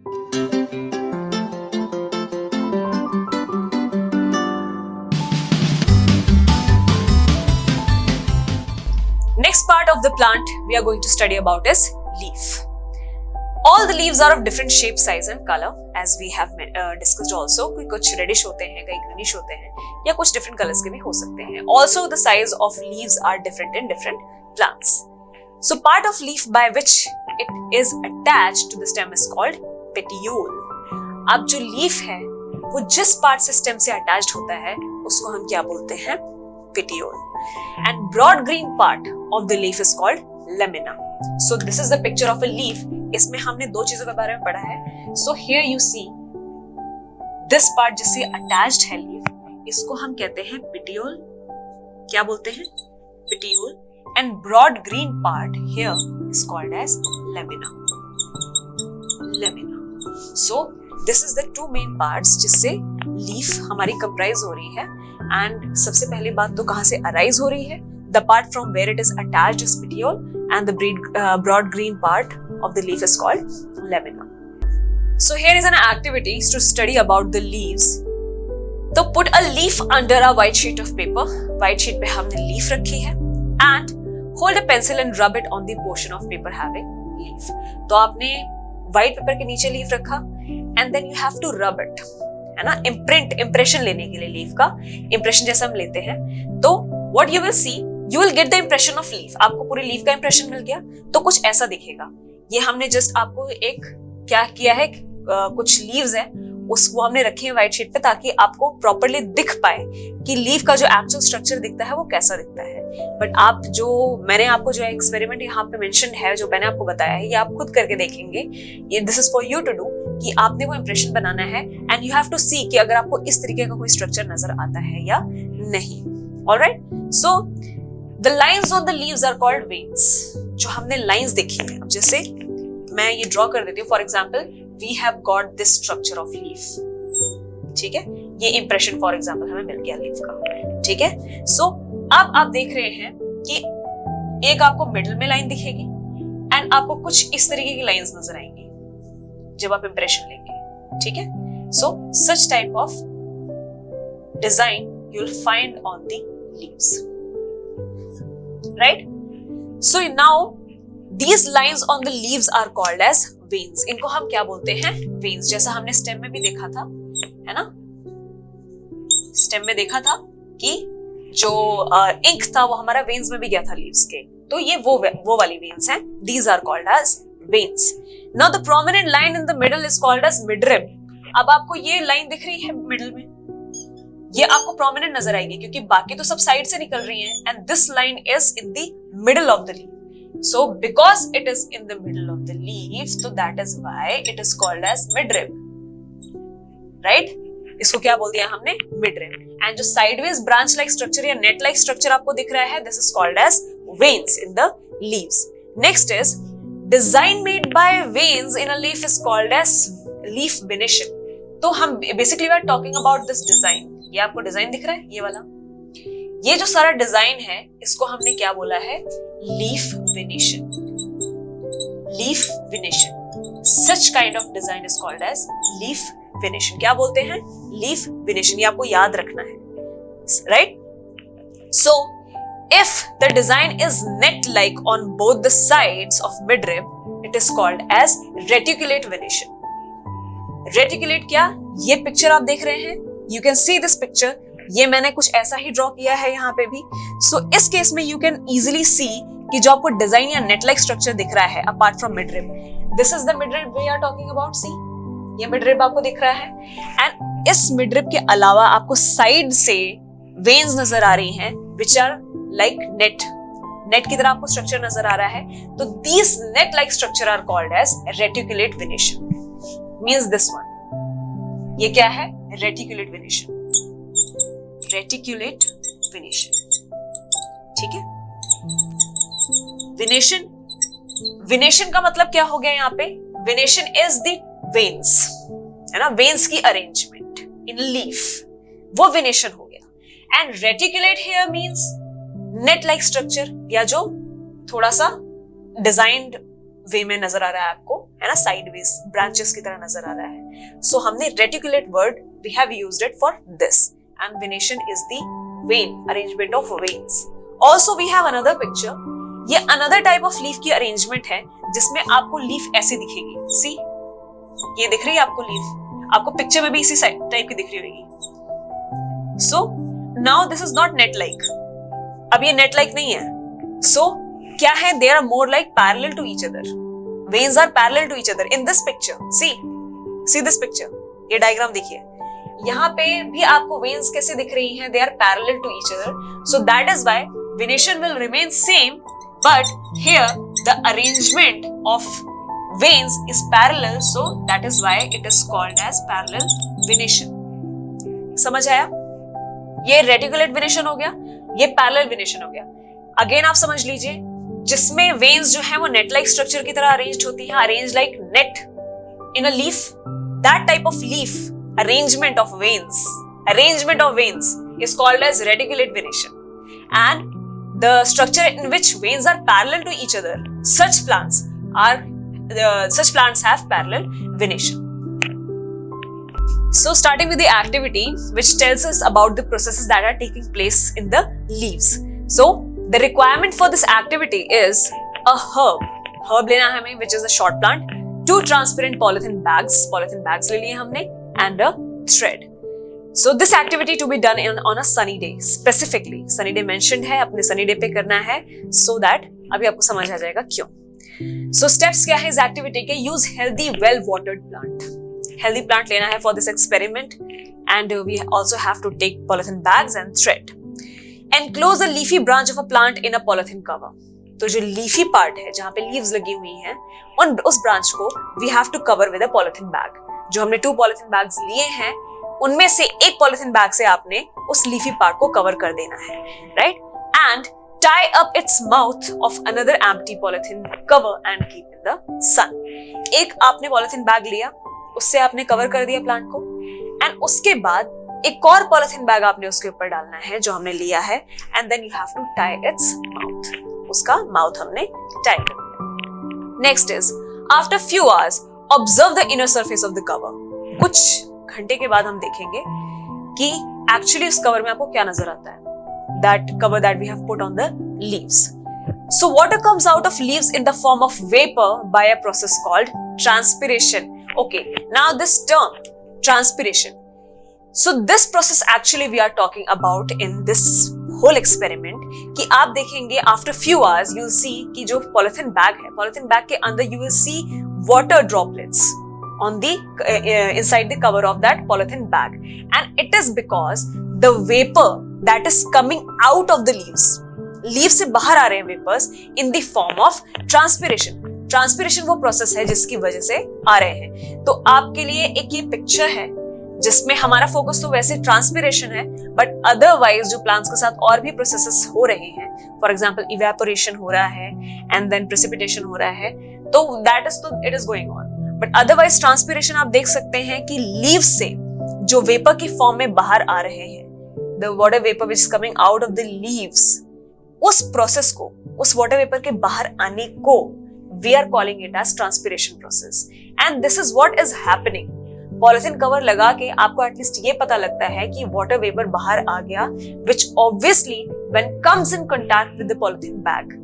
Next part of the plant we are going to study about is leaf. All the leaves are of different shape, size and color as we have discussed also. कुछ reddish होते हैं, कई greenish होते हैं या कुछ different colors के भी हो सकते हैं. Also the size of leaves are different in different plants. So part of leaf by which it is attached to the stem is called petiole. अब जो leaf है वो जिस part से stem से attached होता है उसको हम क्या बोलते हैं? Petiole. And broad green part of the leaf is called lamina. So this is the picture of a leaf. इसमें हमने दो चीजों के बारे में पढ़ा है. So here you see this part जिससे attached है leaf, इसको हम कहते हैं petiole. क्या बोलते हैं? Petiole. And broad green part here is called as lamina. Lamina. So this is the two main parts जिससे leaf हमारी comprise हो रही है. And सबसे पहली बात तो कहाँ से arise हो रही है? The part from where it is attached is petiole, and the broad green part of the leaf is called lamina. So here is an activity to study about the leaves. तो put a leaf under a white sheet of paper. White sheet पे हमने leaf रखी है, and hold a pencil and rub it on the portion of paper having leaf. तो आपने white paper के नीचे leaf रखा, and then you have to rub it. है ना, impression लेने के लिए लीफ का impression जैसा हम लेते हैं. तो what you will see, you will get the impression of leaf. आपको पूरी लीफ का impression मिल गया तो कुछ ऐसा दिखेगा. ये हमने just आपको एक क्या किया है, कुछ लीव्स है उसको हमने रखे हैं व्हाइट शीट पे ताकि आपको प्रॉपरली दिख पाए कि लीफ का जो एक्चुअल स्ट्रक्चर दिखता है वो कैसा दिखता है. बट आप जो मैंने आपको जो एक्सपेरिमेंट यहाँ पे मेंशन है, जो मैंने आपको बताया है, ये आप खुद करके देखेंगे. ये this is for you to do कि आपने वो इंप्रेशन बनाना है and you have to see कि अगर आपको इस तरीके का कोई स्ट्रक्चर नजर आता है या नहीं. Alright, so the lines on the leaves are called veins. जो हमने लाइंस देखी है, अब जैसे मैं ये ड्रॉ कर देती हूँ. For example we have got this structure of leaf. ठीक है, ये इंप्रेशन फॉर एग्जाम्पल हमें मिल गया लीफ का. ठीक है, सो अब आप देख रहे हैं कि एक आपको मिडिल में लाइन दिखेगी एंड आपको कुछ इस तरीके की लाइंस नजर आएंगी जब आप इंप्रेशन लेंगे. ठीक है, so such type of design you will find on the leaves. Right, so now these lines on the leaves are called as veins. इनको हम क्या बोलते हैं? veins. जैसा हमने स्टेम में भी देखा था, है ना, स्टेम में देखा था कि जो इंक था वो हमारा वेन्स में भी गया था लीव्स के. तो ये वो वाली वेन्स हैं. These are called as veins. Now the prominent line in the middle is called as midrib. अब आपको ये लाइन दिख रही है मिडिल में, ये आपको प्रोमिनेंट नजर आएगी क्योंकि बाकी तो सब साइड से निकल रही हैं. And this line is in the middle of the leaf. So because it is in the middle of the leaf, so that is why it is called as midrib. Right? इसको क्या बोल दिया हमने? midrib. And जो sideways branch like structure या net like structure आपको दिख रहा है, this is called as veins in the leaves. Next is design made by veins in a leaf is called as leaf venation. तो हम basically we are talking about this design. ये आपको design दिख रहा है, ये वाला, ये जो सारा डिजाइन है इसको हमने क्या बोला है? Leaf venation. Leaf venation. Such kind of design is called as leaf venation. क्या बोलते हैं? Leaf venation. ये आपको याद रखना है. Right, so if the design is net like on both the sides of midrib, it is called as reticulate venation. Reticulate क्या? ये पिक्चर आप देख रहे हैं, you can see this picture. ये मैंने कुछ ऐसा ही ड्रॉ किया है यहाँ पे भी. सो इस केस में यू कैन इजिली सी कि जो आपको डिजाइन या नेट लाइक स्ट्रक्चर दिख रहा है apart from midrib, this is the midrib we are talking about. See, ये मिडरिब आपको दिख रहा है. एंड इस मिडरिब के अलावा आपको साइड से वेन्स नजर आ रही हैं विच आर लाइक नेट की तरह आपको स्ट्रक्चर नजर आ रहा है. तो these net like structure are called as reticulate venation. Means this one. ये क्या है? Reticulate venation. Reticulate venation. ठीक है, वेनेशन. वेनेशन का मतलब क्या हो गया यहाँ पे? वेनेशन इज द वेन्स, है ना, वेन्स की अरेंजमेंट इन लीफ, वो वेनेशन हो गया. And reticulate here means net like structure, या जो थोड़ा सा डिजाइन्ड वे में नजर आ रहा है आपको, है ना, साइडवेज ब्रांचेस की तरह नजर आ रहा है. सो हमने reticulate word we have used it for this, and venation is the vein, arrangement of veins. Also we have another picture. ये अनदर टाइप ऑफ लीफ की अरेंजमेंट है जिसमें आपको लीफ ऐसी दिखेगी. सी, ये दिख रही है आपको लीफ, आपको पिक्चर में भी इसी टाइप की दिख रही होगी. So now this is not net like. अब ये नेट लाइक नहीं है. सो क्या है, they are more like parallel to each other. Veins are parallel to each other in this picture. See this picture, ये डायग्राम देखिए, यहाँ पे भी आपको वेन्स कैसे दिख रही हैं, they are parallel to each other. So that is why venation will remain same, but here the arrangement of veins is parallel, so that is why it is called as parallel venation. समझ आया? ये reticulate venation हो गया, ये parallel venation हो गया. Again आप समझ लीजिए, जिसमें वेन्स जो है वो नेट लाइक स्ट्रक्चर की तरह अरेंज्ड होती है, arrange like net in a leaf, that type of leaf arrangement of veins is called as reticulate venation. And the structure in which veins are parallel to each other, such plants have parallel venation. So starting with the activity which tells us about the processes that are taking place in the leaves. So the requirement for this activity is a herb लेना है हमें, which is a short plant, 2 transparent polythene bags ले लिए हमने, and a thread. So this activity to be done on a sunny day, specifically sunny day mentioned है, अपने sunny day पे करना है, so that अभी आपको समझ आ जाएगा क्यों. So steps क्या है इस एक्टिविटी के? Use healthy well watered plant. Healthy plant लेना है for this experiment, and we also have to take polythene bags and thread. Enclose a leafy branch of a plant in a polythene cover. तो जो leafy part है जहां पे leaves लगी हुई हैं, उस ब्रांच को we have to cover with a polythene bag. जो हमने 2 पॉलिथीन बैग्स लिए हैं, उनमें से एक पॉलिथीन बैग से आपने उस लीफी पार्ट को कवर कर देना है, right? And tie up its mouth of another empty polythene cover and keep in the sun. एक आपने पॉलिथीन बैग लिया, उससे आपने कवर कर दिया प्लांट को, एंड उसके बाद एक और पॉलिथीन बैग आपने उसके ऊपर डालना है जो हमने लिया है, and then you have to tie its mouth. उसका माउथ हमने टाई कर दिया. Next is after few hours observe the inner surface of the cover. कुछ घंटे के बाद हम देखेंगे कि एक्चुअली उस कवर में आपको क्या नजर आता है, that cover that we have put on the leaves. So water comes out of leaves in the form of vapor by a process called transpiration. Okay, now this term transpiration. So this process actually we are talking about in this whole experiment कि आप देखेंगे after few hours you'll see कि जो polythene bag के अंदर you will see water droplets on the inside the cover of that polythene bag, and it is because the vapor that is coming out of the leaves से बाहर आ रहे हैं vapours in the form of transpiration वो process है जिसकी वजह से आ रहे हैं. तो आपके लिए एक ये पिक्चर है जिसमें हमारा फोकस तो वैसे ट्रांसपिरेशन है, बट अदरवाइज जो प्लांट्स के साथ और भी प्रोसेसेस हो रहे हैं, फॉर एग्जांपल इवेपोरेशन हो रहा है एंड देन प्रेसिपिटेशन हो रहा है, तो दैट इज तो it is going on. But otherwise transpiration आप देख सकते हैं कि लीव्स से जो वेपर की फॉर्म में बाहर आ रहे हैं, the water vapor which is coming out of the leaves, उस प्रोसेस को, उस वाटर वेपर के बाहर आने को we are calling it as transpiration process, and this is what is happening. Polythene cover लगा के आपको एटलीस्ट ये पता लगता है कि वाटर वेपर बाहर आ गया, which obviously when comes in contact with the polythene bag.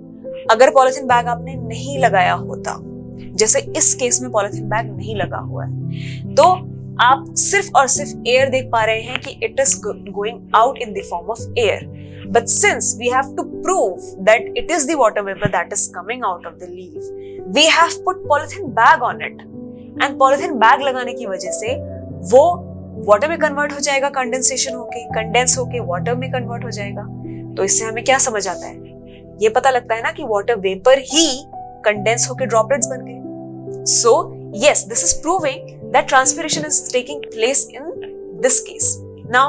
अगर पॉलिथीन बैग आपने नहीं लगाया होता, जैसे इस केस में पॉलिथीन बैग नहीं लगा हुआ है, तो आप सिर्फ और सिर्फ एयर देख पा रहे हैं कि it is going out in the form of air. But since we have to prove that it is the water vapour that is coming out of the leaf, we have put polythene bag on it, and polythene bag लगाने की वजह से वो water में convert हो जाएगा, condense होके water में कन्वर्ट हो जाएगा. तो इससे हमें क्या समझ आता है, ये पता लगता है ना कि वाटर वेपर ही कंडेंस होके ड्रॉपलेट्स बन गए. So yes, this is proving that transpiration is taking place in this case. Now,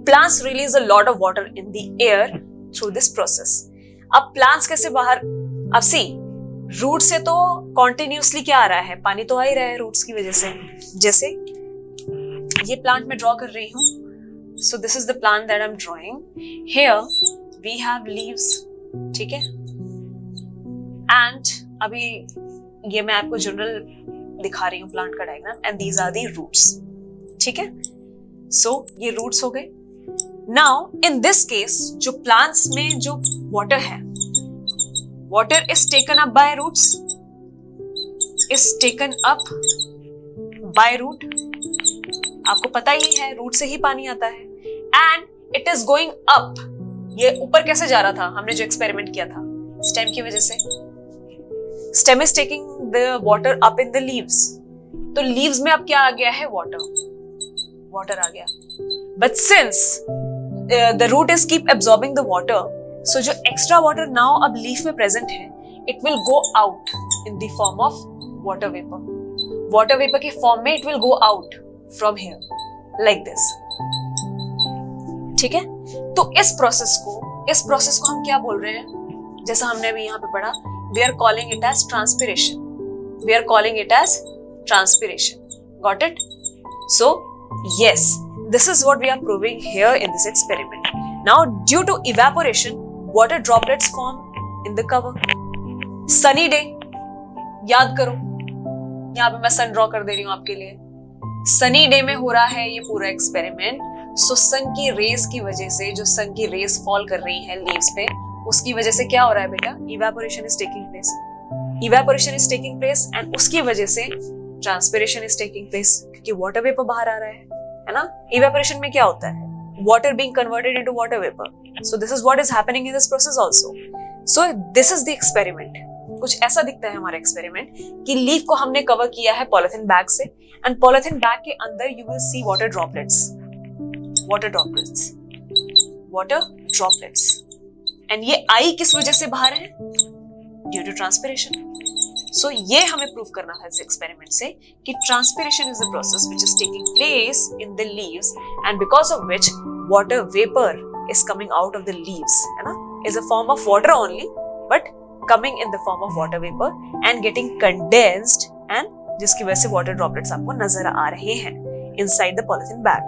plants release a lot of water in the air through this process. अब plants कैसे बाहर, अब see, root से तो continuously क्या आ रहा है, पानी तो आ ही रहा है roots की वजह से. जैसे ये plant मैं draw कर रही हूँ. So this is the plant that I'm drawing. Here we have leaves, ठीक है? And अभी ये मैं आपको जनरल दिखा रही हूँ प्लांट का diagram, and these are the roots. ठीक है, सो ये रूट्स हो गए। नाउ इन दिस केस जो प्लांट्स में जो वाटर है, water is taken up by roots, is taken up by root. आपको पता ही है रूट से ही पानी आता है, and it is going up. ये ऊपर कैसे जा रहा था, हमने जो एक्सपेरिमेंट किया था स्टेम की वजह से। Stem is taking the water up in the leaves, तो लीव्स में अब क्या आ गया है, वाटर आ गया। But since the root is keep absorbing the water, so जो एक्स्ट्रा वाटर नाउ अब लीफ में प्रेजेंट है, it will go out in the form of water vapour. Water vapour के फॉर्म में it will go out from here like this. ठीक है, तो इस प्रोसेस को हम क्या बोल रहे हैं, जैसा हमने अभी यहाँ पे पढ़ा, we are calling it as transpiration. We are calling it as transpiration. Got it? So yes, this is what we are proving here in this experiment. Now due to evaporation, water droplets form in the cover. Sunny day, याद करो, यहाँ पे मैं सन draw कर दे रही हूँ आपके लिए। सनी डे में हो रहा है ये पूरा एक्सपेरिमेंट। सो सन की रेज की वजह से, जो सन की रेज फॉल कर रही है लीव्स पे, उसकी वजह से क्या हो रहा है बेटा, evaporation is taking place. Evaporation is taking place and उसकी वजह से ट्रांसपिरेशन इज टेकिंग प्लेस, क्योंकि वाटर वेपर बाहर आ रहा है ना। इवेपोरेशन में क्या होता है, water being converted into water vapour. So this is what is happening in this process also. So this is the experiment. कुछ ऐसा दिखता है हमारा एक्सपेरिमेंट कि लीफ को हमने कवर किया है पॉलिथीन बैग से, एंड पॉलिथीन बैग के अंदर you will see water droplets, and ये आई किस वजह से बाहर है, ड्यू टू ट्रांसपिरेशन। सो ये हमें प्रूव करना था इस एक्सपेरिमेंट से कि transpiration is the process which is taking place in the leaves, and because of which water vapour is coming out of the leaves, है ना, is a form of water only, but coming in the form of water vapor and getting condensed, and जिसकी वजह से water droplets आपको नजर आ रहे हैं inside the polythene bag.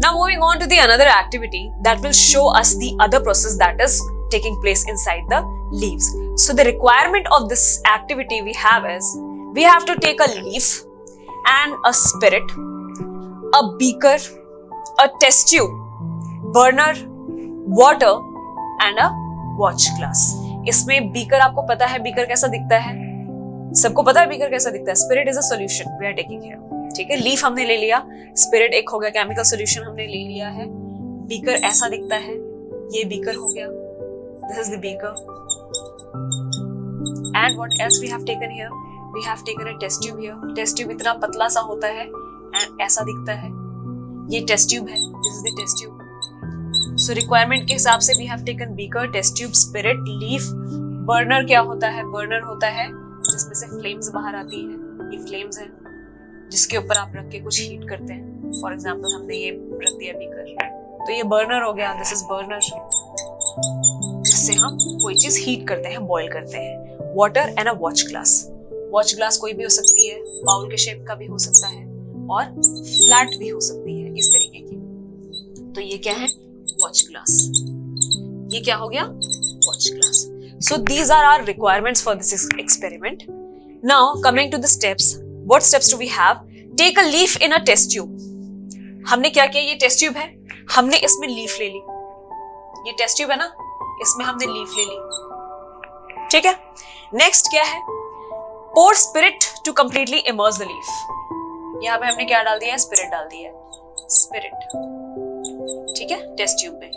Now moving on to the another activity that will show us the other process that is taking place inside the leaves. So the requirement of this activity we have is, we have to take a leaf and a spirit, a beaker, a test tube, burner, water and a watch glass. इसमें beaker, आपको पता है beaker कैसा दिखता है, सबको पता है बीकर कैसा दिखता है। Spirit is a solution we are taking here. ठीक है, लीफ हमने ले लिया, स्पिरिट एक हो गया, केमिकल सॉल्यूशन हमने ले लिया है, बीकर ऐसा दिखता है, ये बीकर हो गया, this is the beaker. And what else we have taken here, we have taken a test tube here. Test tube इतना पतला सा होता है एंड ऐसा दिखता है, ये टेस्ट ट्यूब है, this is the test tube. So requirement के हिसाब से we have taken beaker, test tube, spirit, leaf. Burner क्या होता है, बर्नर होता है जिसमें से फ्लेम्स बाहर आती है, ये फ्लेम्स है जिसके ऊपर आप रख के कुछ हीट करते हैं। फॉर एग्जांपल हमने ये रख दिया बीकर, तो ये बर्नर हो गया, दिस इज बर्नर, जिससे हम कोई चीज हीट करते हैं, बॉईल करते हैं। Water and a watch glass. Watch glass कोई भी हो सकती है, बाउल के शेप का भी हो सकता है और फ्लैट भी हो सकती है, इस तरीके की। तो ये क्या है, वॉच ग्लास। ये क्या हो गया, watch glass. So these are our requirements for this experiment. Now coming to the steps, what steps do we have? Take a leaf in a test tube. हमने क्या किया, ये टेस्ट ट्यूब है, हमने इसमें लीफ ले ली, ये टेस्ट ट्यूब है ना, इसमें हमने लीफ ले ली। ठीक है, नेक्स्ट क्या है, pour spirit to completely immerse the leaf. यहाँ पे हमने क्या डाल दिया है, स्पिरिट डाल दिया है, स्पिरिट। ठीक है, टेस्ट ट्यूब में,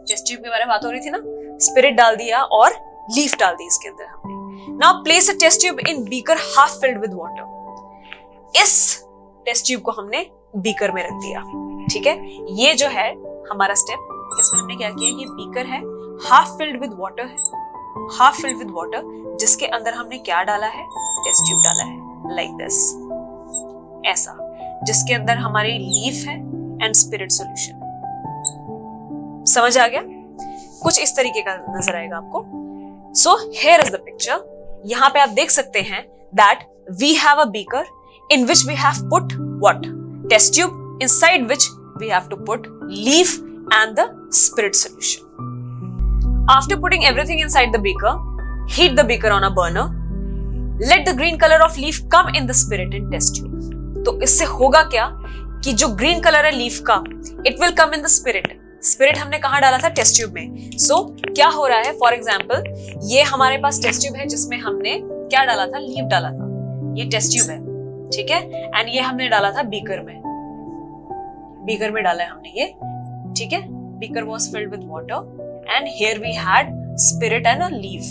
टेस्ट ट्यूब के बारे में बात हो रही थी ना, स्पिरिट डाल दिया और लीफ डाल दी इसके अंदर हमने। Now place a test tube in beaker half filled with water. इस टेस्ट ट्यूब को हमने बीकर में रख दिया। ठीक है, ये जो है हमारा स्टेप, इसमें हमने क्या किया, ये बीकर है, हाफ फिल्ड विद वाटर है, हाफ फिल्ड विद वाटर, जिसके अंदर हमने क्या डाला है, टेस्ट ट्यूब डाला है, लाइक दिस, ऐसा, जिसके अंदर हमारी लीफ है एंड स्पिरिट सॉल्यूशन। समझ आ गया? कुछ इस तरीके का नजर आएगा आपको। So here is the picture. यहाँ पे आप देख सकते हैं that we have a beaker in which we have put what? Test tube, inside which we have to put leaf and the spirit solution. After putting everything inside the beaker, heat the beaker on a burner. Let the green colour of leaf come in the spirit in test tube. तो इससे होगा क्या कि जो green colour है leaf का, it will come in the spirit. Spirit हमने कहाँ डाला था? टेस्ट ट्यूब में। सो क्या हो रहा है, फॉर एग्जाम्पल ये हमारे पास टेस्ट ट्यूब है जिसमें हमने क्या डाला था? लीफ डाला था। ये टेस्ट ट्यूब है, ठीक है, एंड ये हमने डाला था बीकर में। बीकर में डाला है हमने ये, ठीक है। Beaker was filled with water and here we had spirit and a leaf.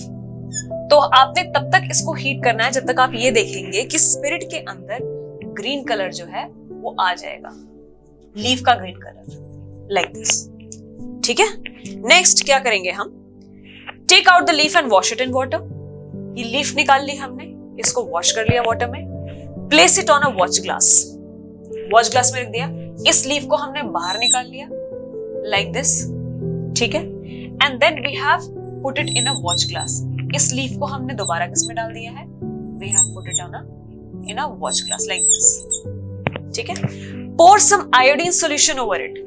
तो आपने तब तक इसको हीट करना है जब तक आप ये देखेंगे कि स्पिरिट के अंदर ग्रीन कलर जो है वो आ जाएगा, लीफ का ग्रीन कलर, लाइक दिस, ठीक है। नेक्स्ट क्या करेंगे हम? Take out the leaf and wash it in water. ये लीफ निकाल ली हमने, इसको वॉश कर लिया वाटर में। Place it on a watch glass. Watch glass में रख दिया। इस लीफ को हमने बाहर निकाल लिया, लाइक दिस, ठीक है। And then we have put it in a watch glass. इस लीफ को हमने दोबारा किसमें डाल दिया है? We have put it on in a watch glass, like this, ठीक है। Pour some iodine solution over it.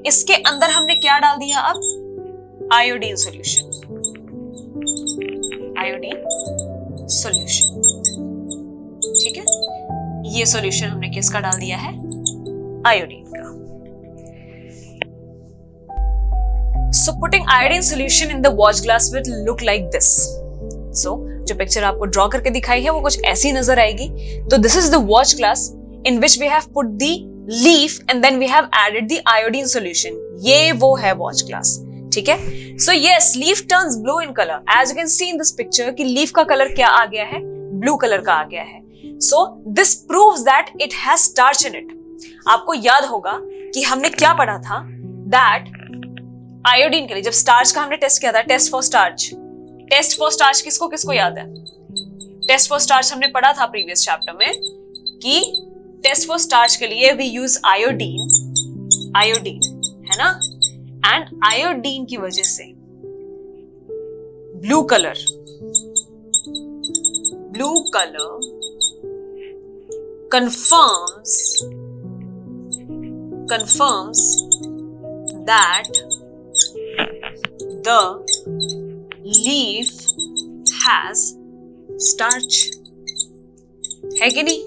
इसके अंदर हमने क्या डाल दिया अब? Iodine solution. आयोडीन सॉल्यूशन, ठीक है। ये सॉल्यूशन हमने किसका डाल दिया है? आयोडीन का। So putting iodine solution in the watch glass will look like this. So जो पिक्चर आपको ड्रॉ करके दिखाई है वो कुछ ऐसी नजर आएगी। तो this is the watch glass in which we have put the leaf and then we have added the iodine solution. ये वो है watch glass, ठीक है। So yes, leaf turns blue in color. As you can see in this picture कि leaf का colour क्या आ गया है? ब्लू कलर का आ गया है। So this proves that it has starch in it. आपको याद होगा कि हमने क्या पढ़ा था? That आयोडीन के लिए जब स्टार्च का हमने टेस्ट किया था, test for starch. Test for starch किसको किसको याद है? टेस्ट फॉर स्टार्च हमने पढ़ा था प्रीवियस चैप्टर में कि टेस्ट फॉर स्टार्च के लिए वी यूज आयोडीन, आयोडीन है ना। एंड आयोडीन की वजह से blue colour confirms that the leaf has starch, है कि नहीं?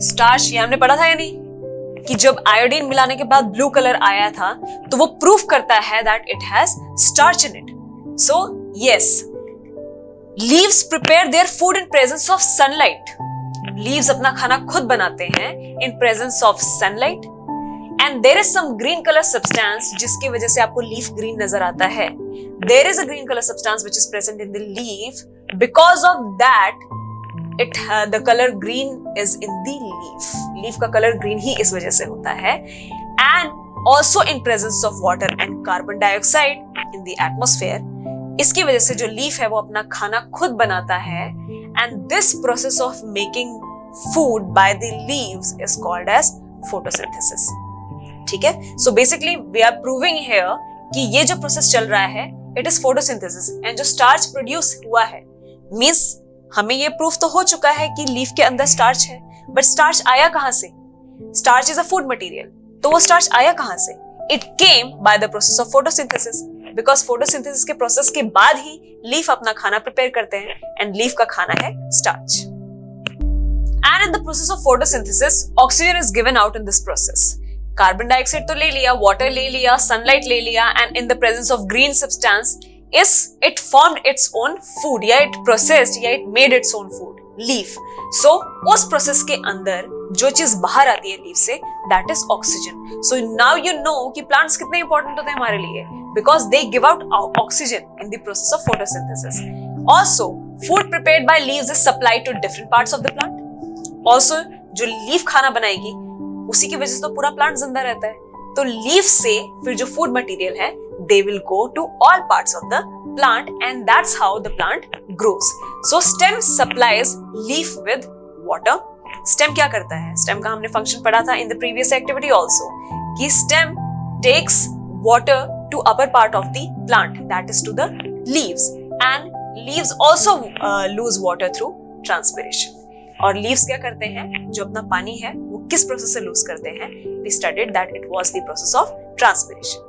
स्टार्च ये हमने पढ़ा था या नहीं कि जब आयोडीन मिलाने के बाद ब्लू कलर आया था तो वो प्रूफ करता है that it has starch in it. So yes, leaves prepare their food in presence of sunlight. Leaves अपना खाना खुद बनाते हैं in presence of sunlight and there is some green colour substance जिसकी वजह से आपको लीफ ग्रीन नजर आता है। There is a green colour substance which is present in the leaf, because of that it the colour green is in the leaf. Leaf का colour green ही इस वजह से होता है। And also in presence of water and carbon dioxide in the atmosphere. इसकी वजह से जो लीफ है वो अपना खाना खुद बनाता है and this process of making food by the leaves is called as photosynthesis, ठीक है। So basically we are proving here कि ये जो प्रोसेस चल रहा है इट इज फोटोसिंथेसिस एंड जो स्टार्च प्रोड्यूस हुआ है मींस हमें ये प्रूफ तो हो चुका है कि लीफ के अंदर स्टार्च है, बट स्टार्च आया कहां से? Starch is a food material, तो वो स्टार्च आया कहां से? It came by the process of photosynthesis, because photosynthesis के प्रोसेस के बाद ही लीफ अपना खाना प्रिपेयर करते हैं एंड लीफ का खाना है starch. And in the process of photosynthesis oxygen is given out in this process. Carbon dioxide तो ले लिया, वाटर ले लिया, सनलाइट ले लिया and in the presence of green substance it formed its own food या it processed या it made its own food, leaf. So उस प्रोसेस के अंदर जो चीज बाहर आती है लीफ से that is oxygen. So now you know कि प्लांट्स कितने इंपॉर्टेंट होते हैं हमारे लिए because they give out oxygen in the process of photosynthesis. Also food prepared by leaves is supplied to different parts of the plant. Also जो leaf खाना बनाएगी उसी की वजह से तो पूरा प्लांट जिंदा रहता है। तो लीफ से फिर जो फूड मटेरियल है they will go to all parts of the plant and that's how the plant grows. So stem supplies leaf with water. Stem क्या करता है? Stem का हमने function पढ़ा था in the previous activity also कि stem takes water to upper part of the plant, that is to the leaves, and leaves also lose water through transpiration. और leaves क्या करते हैं? जो अपना पानी है वो किस प्रोसेस से लूज करते हैं? We studied that it was the process of transpiration.